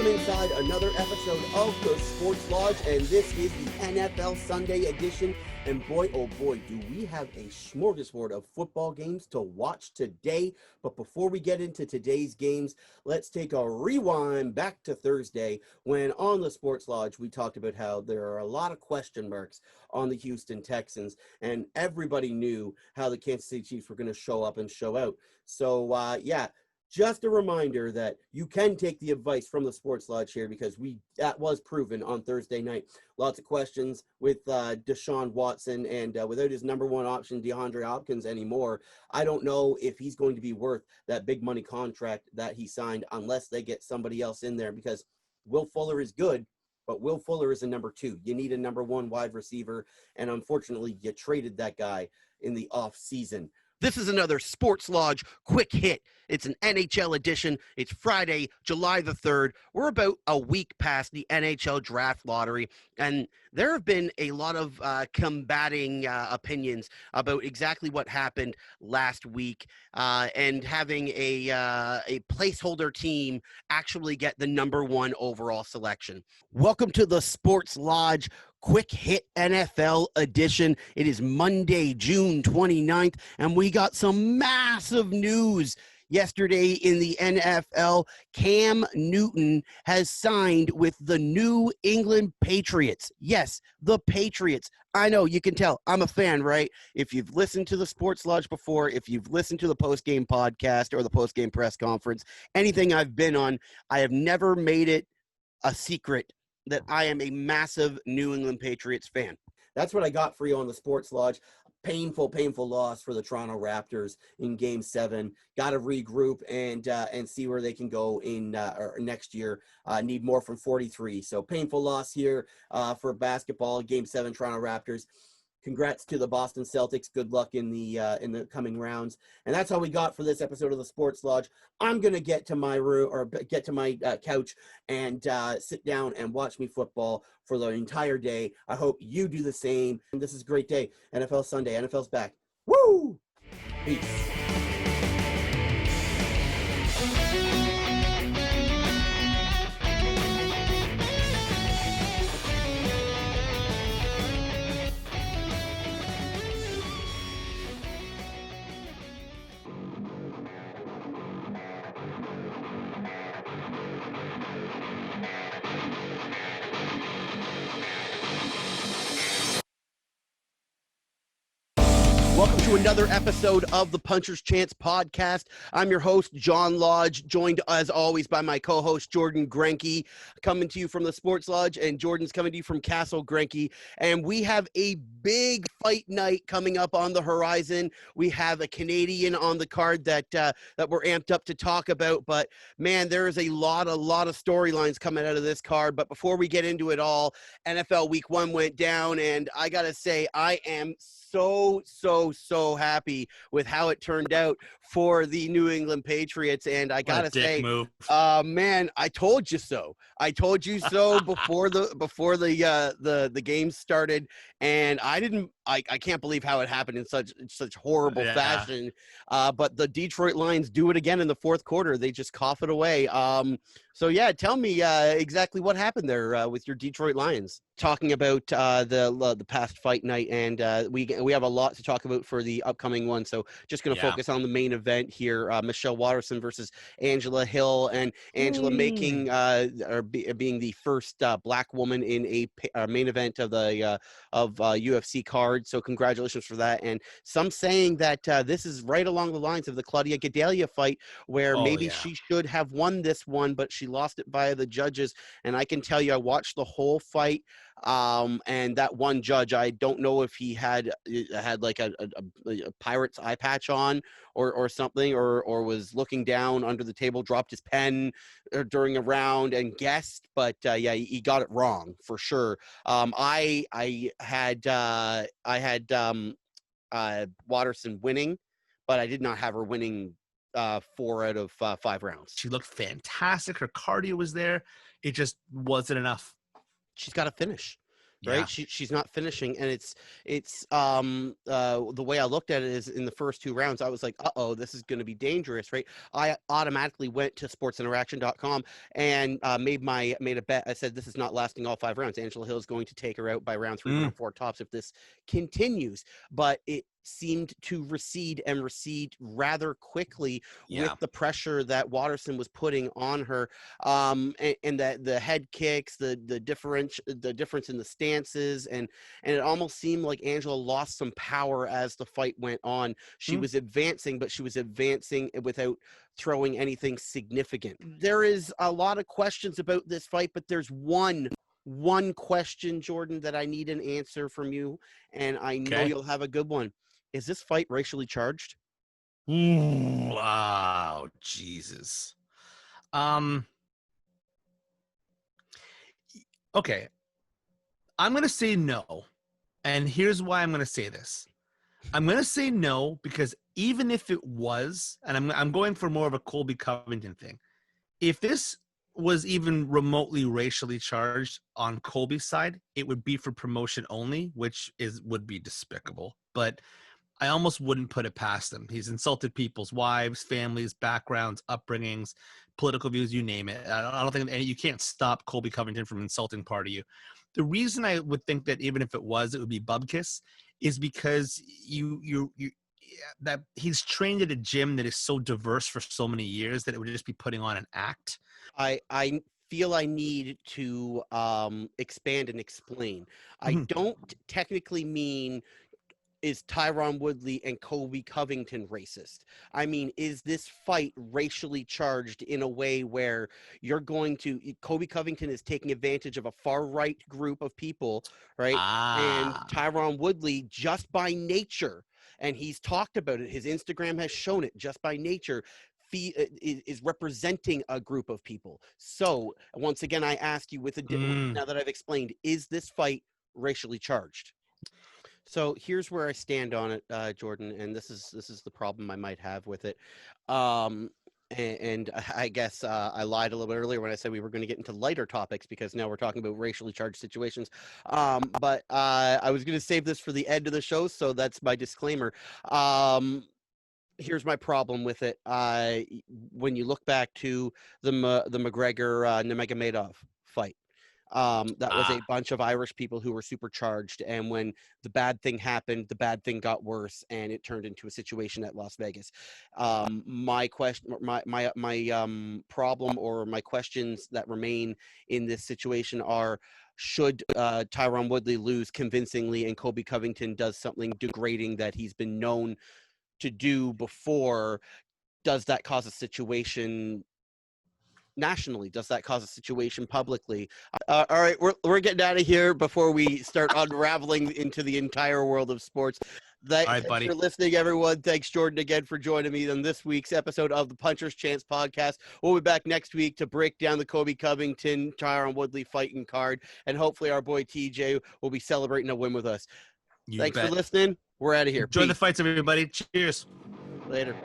Welcome inside another episode of the Sports Lodge, and this is the NFL Sunday edition. And boy, oh boy, do we have a smorgasbord of football games to watch today. But before we get into today's games, let's take a rewind back to Thursday when on the Sports Lodge we talked about how there are a lot of question marks on the Houston Texans, and everybody knew how the Kansas City Chiefs were going to show up and show out. So, just a reminder that you can take the advice from the Sports Lodge here, because that was proven on Thursday night. Lots of questions with Deshaun Watson, and without his number one option, DeAndre Hopkins, anymore, I don't know if he's going to be worth that big money contract that he signed unless they get somebody else in there, because Will Fuller is good, but Will Fuller is a number two. You need a number one wide receiver, and unfortunately, you traded that guy in the off season. This is another Sports Lodge quick hit. It's an NHL edition. It's Friday, July the 3rd. We're about a week past the NHL draft lottery, and there have been a lot of combating opinions about exactly what happened last week, and having a placeholder team actually get the number one overall selection. Welcome to the Sports Lodge Quick Hit NFL edition. It is Monday, June 29th, and we got some massive news yesterday in the NFL. Cam Newton has signed with the New England Patriots. Yes, the Patriots. I know, you can tell I'm a fan, right? If you've listened to the Sports Lodge before, if you've listened to the post-game podcast or the post-game press conference, anything I've been on, I have never made it a secret that I am a massive New England Patriots fan. That's what I got for you on the Sports Lodge. Painful loss for the Toronto Raptors in Game 7. Got to regroup and see where they can go in next year. Need more from 43. So painful loss here for basketball. Game 7, Toronto Raptors. Congrats to the Boston Celtics. Good luck in the coming rounds. And that's all we got for this episode of the Sports Lodge. I'm gonna get to my room, or get to my couch, and sit down and watch me football for the entire day. I hope you do the same. And this is a great day. NFL Sunday. NFL's back. Woo! Peace. Welcome to another episode of the Puncher's Chance podcast. I'm your host, John Lodge, joined as always by my co-host, Jordan Grenke, coming to you from the Sports Lodge, and Jordan's coming to you from Castle Grenke. And we have a big fight night coming up on the horizon. We have a Canadian on the card that we're amped up to talk about. But man, there is a lot of storylines coming out of this card. But before we get into it all, NFL Week 1 went down, and I gotta say, I am so happy with how it turned out for the New England Patriots. And I gotta say, man, I told you so. I told you so before the game started, and I can't believe how it happened in such horrible fashion. But the Detroit Lions do it again in the fourth quarter. They just cough it away. So yeah, tell me exactly what happened there with your Detroit Lions. Talking about the past fight night, and we have a lot to talk about for the upcoming one. So just going to focus on the main event here: Michelle Waterson versus Angela Hill, and Angela making being the first black woman in a main event of the UFC card. So congratulations for that. And some saying that this is right along the lines of the Claudia Gadelha fight, where she should have won this one, but she lost it by the judges. And I can tell you, I watched the whole fight. And that one judge, I don't know if he had like a pirate's eye patch on or something, or was looking down under the table, dropped his pen during a round and guessed, but he got it wrong for sure. I had Waterson winning, but I did not have her winning 4 out of 5 rounds. She looked fantastic. Her cardio was there. It just wasn't enough. She's got to finish. Yeah. right? She's not finishing, and the way I looked at it is in the first 2 rounds, I was like, uh-oh, this is going to be dangerous, right? I automatically went to sportsinteraction.com and made a bet. I said, this is not lasting all 5 rounds. Angela Hill is going to take her out by round 3, round 4 tops if this continues. But it seemed to recede rather quickly with Yeah. the pressure that Waterson was putting on her, and that the head kicks, the difference in the stances, and it almost seemed like Angela lost some power as the fight went on. She was advancing, but she was advancing without throwing anything significant. There is a lot of questions about this fight, but there's one question, Jordan, that I need an answer from you, and I know you'll have a good one. Is this fight racially charged? Wow, Jesus. Okay. I'm going to say no. And here's why I'm going to say this. I'm going to say no because even if it was, and I'm going for more of a Colby Covington thing. If this was even remotely racially charged on Colby's side, it would be for promotion only, which would be despicable. But I almost wouldn't put it past him. He's insulted people's wives, families, backgrounds, upbringings, political views, you name it. I don't think you can't stop Colby Covington from insulting part of you. The reason I would think that even if it would be Bubkiss is because that he's trained at a gym that is so diverse for so many years that it would just be putting on an act. I feel I need to expand and explain. I don't technically mean is Tyron Woodley and Colby Covington racist. I mean, is this fight racially charged in a way where Colby Covington is taking advantage of a far right group of people, right? And Tyron Woodley, just by nature, and he's talked about it, his Instagram has shown it, just by nature, is representing a group of people. So once again, I ask you now that I've explained, is this fight racially charged? So here's where I stand on it, Jordan, and this is the problem I might have with it. And I guess I lied a little bit earlier when I said we were going to get into lighter topics because now we're talking about racially charged situations. But I was going to save this for the end of the show, so that's my disclaimer. Here's my problem with it. When you look back to the McGregor Nurmagomedov fight, that was a bunch of Irish people who were supercharged, and when the bad thing happened, the bad thing got worse, and it turned into a situation at Las Vegas. My problem, or my questions that remain in this situation are: should Tyron Woodley lose convincingly, and Colby Covington does something degrading that he's been known to do before? Does that cause a situation nationally? Does that cause a situation publicly? All right, we're getting out of here before we start unraveling into the entire world of sports. Thanks for listening, everyone. Thanks, Jordan, again for joining me on this week's episode of the Puncher's Chance podcast. We'll be back next week to break down the Colby Covington, Tyron Woodley fighting card, and hopefully our boy TJ will be celebrating a win with us. Thanks for listening. We're out of here. Enjoy the fights, everybody. Cheers. Later.